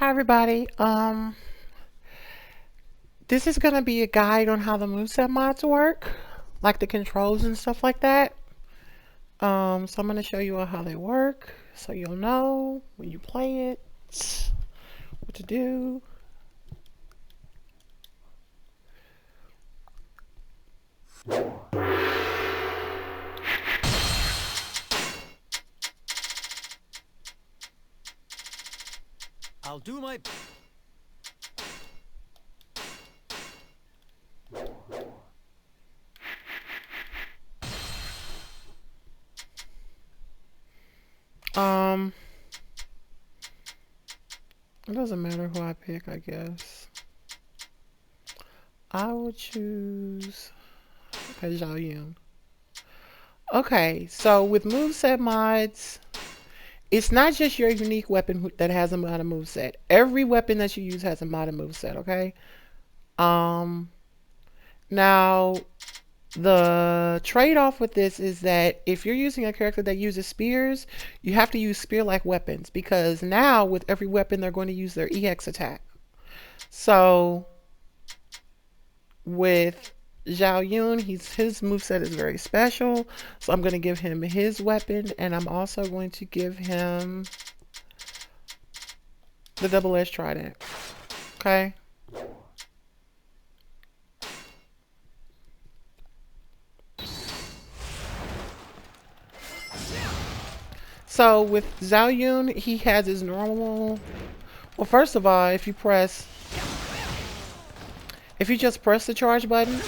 Hi everybody. This is gonna be a guide on how the moveset mods work, like the controls and stuff like that. So I'm gonna show you all how they work, so you'll know when you play it, what to do. I'll do my... Um, it doesn't matter who I pick, I guess. I would choose Zhao Yun. Okay, so with moveset mods, it's not just your unique weapon that has a modded moveset. Every weapon that you use has a modded moveset, okay? Um, Now, the trade-off with this is that if you're using a character that uses spears, you have to use spear-like weapons because now with every weapon they're going to use their EX attack. So with Zhao Yun, his moveset is very special. So I'm going to give him his weapon, and I'm also going to give him the double-edged trident. Okay. So with Zhao Yun, he has his normal. Well, first of all, if you just press the charge button,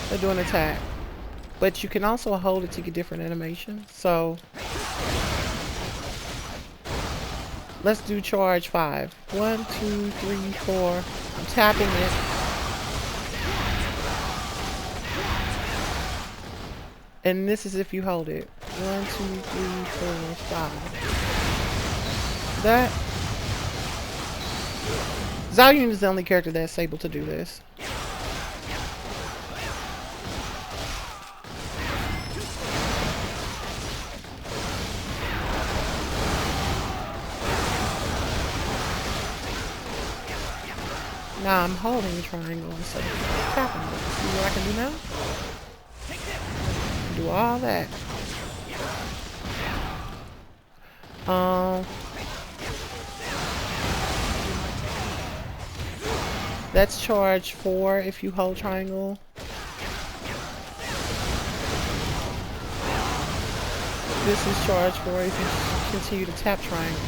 they'll do an attack. But you can also hold it to get different animations. So let's do charge 5. 1, 2, 3, 4. I'm tapping it. And this is if you hold it. 1, 2, 3, 4, 5. That Zhao Yun is the only character that's able to do this. Now I'm holding the triangle instead of tapping it. See what I can do now? Do all that. That's charge 4 if you hold triangle. This is charge 4 if you continue to tap triangle.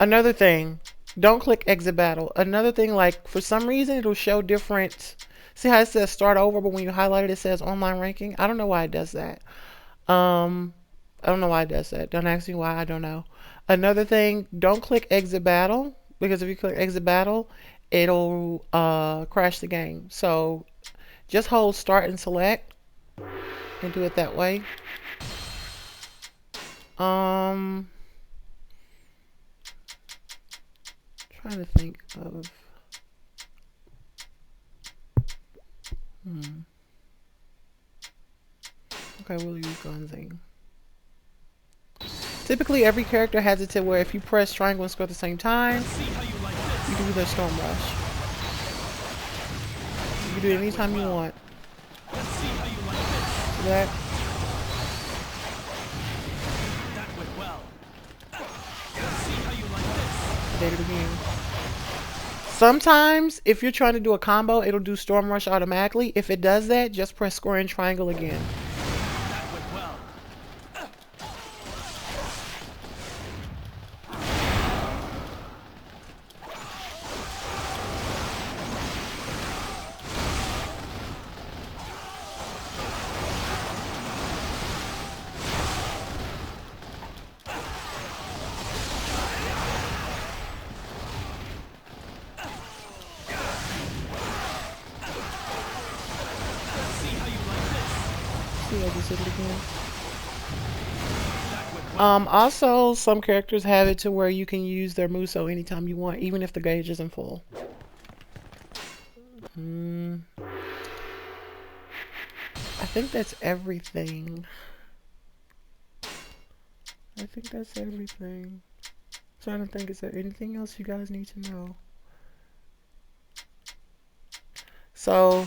Another thing, don't click exit battle. Another thing, like for some reason it'll show different. See how it says start over, but when you highlight it, it says online ranking. I don't know why it does that. I don't know why it does that. Don't ask me why. I don't know. Another thing, don't click exit battle because if you click exit battle, it'll crash the game. So just hold start and select and do it that way. Trying to think of. Okay, we'll use Gunzing. Typically, every character has it to where if you press triangle and square at the same time, you can do the Storm Rush. You can do it anytime you want. See that? Did it again. Sometimes, if you're trying to do a combo, it'll do Storm Rush automatically. If it does that, just press square and triangle again. See, I just did it again. Also, some characters have it to where you can use their Muso anytime you want, even if the gauge isn't full. I think that's everything. I think that's everything. Trying to think, is there anything else you guys need to know? So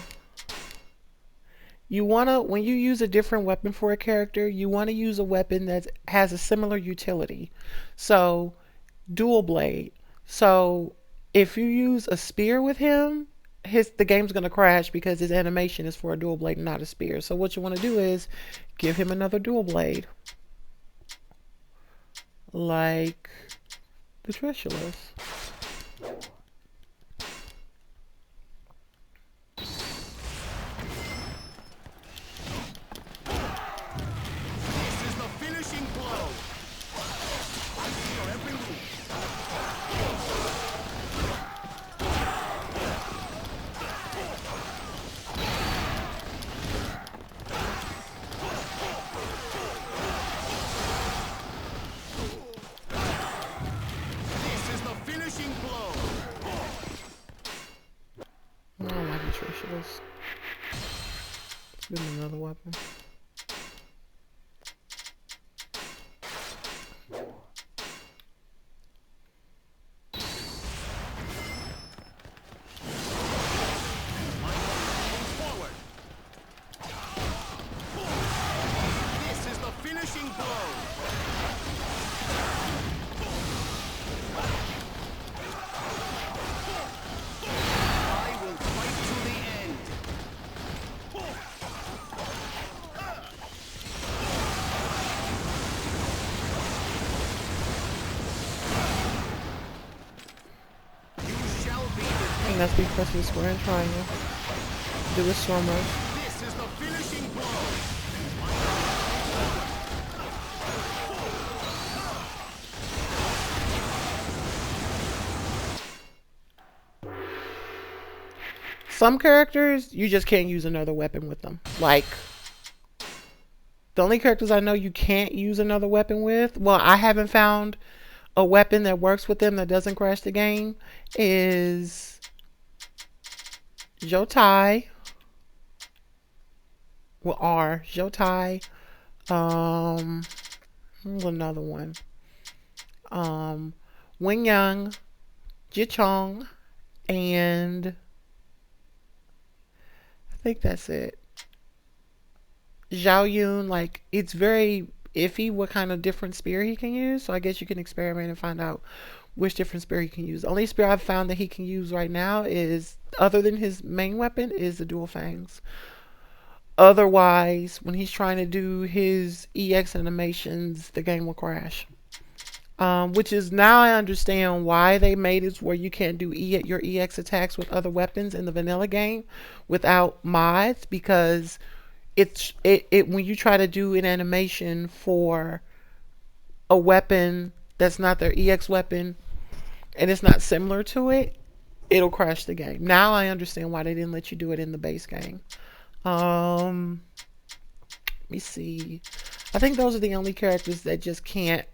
you wanna, when you use a different weapon for a character, you wanna use a weapon that has a similar utility. So dual blade. So if you use a spear with him, the game's gonna crash because his animation is for a dual blade, not a spear. So what you want to do is give him another dual blade, like the Trishulus. This is the finishing blow. I feel every move. This is the finishing blow. I don't like the Trishulus. Give him another weapon. Forward. This is the finishing blow. I will fight to the end. You shall be And that's defeated. be pressing square and triangle. Do a storm rush. This is the finishing blow. Some characters, you just can't use another weapon with them. Like, the only characters I know you can't use another weapon with, well, I haven't found a weapon that works with them that doesn't crash the game, is Jotai. Well, R. Jotai. Another one. Um, Wing Yang, Jichong, and I think that's it. Zhao Yun, like, it's very iffy what kind of different spear he can use. So I guess you can experiment and find out which different spear he can use. The only spear I've found that he can use right now is, other than his main weapon, is the dual fangs. Otherwise, when he's trying to do his EX animations, the game will crash. Which is, now I understand why they made it where you can't do your EX attacks with other weapons in the vanilla game without mods, because it when you try to do an animation for a weapon that's not their EX weapon and it's not similar to it, it'll crash the game. Now I understand why they didn't let you do it in the base game. Let me see. I think those are the only characters that just can't.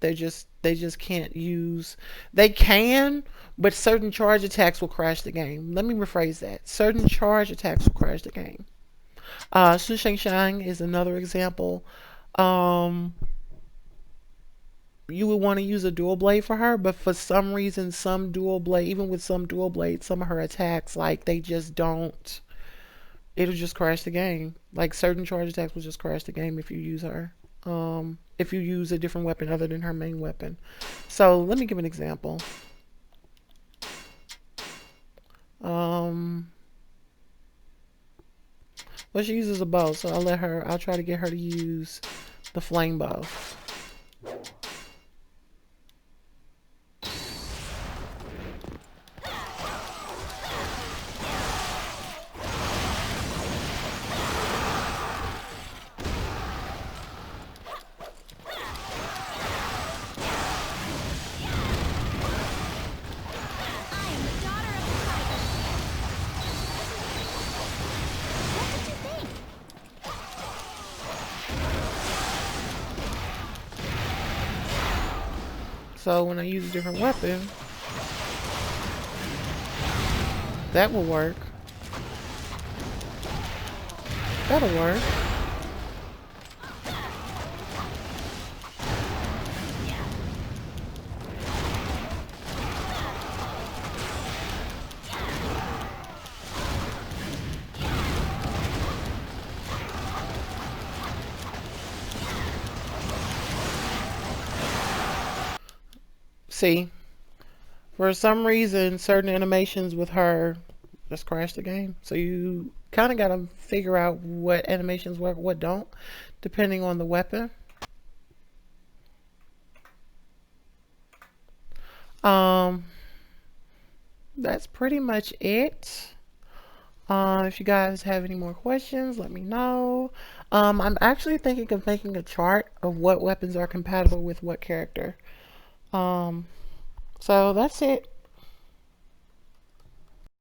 They just can't use. They can, but certain charge attacks will crash the game. Let me rephrase that. Certain charge attacks will crash the game. Su Sheng Shang is another example. Um, you would want to use a dual blade for her, but for some reason, some dual blade, even with some dual blades, some of her attacks, like, they just don't. It'll just crash the game. Like, certain charge attacks will just crash the game if you use her. If you use a different weapon other than her main weapon. So let me give an example. Um, well, she uses a bow, so I'll try to get her to use the flame bow. So when I use a different weapon, that will work. That'll work. See, for some reason, certain animations with her just crash the game. So you kind of got to figure out what animations work, what don't, depending on the weapon. Um, that's pretty much it. If you guys have any more questions, let me know. I'm actually thinking of making a chart of what weapons are compatible with what character. Um, so that's it.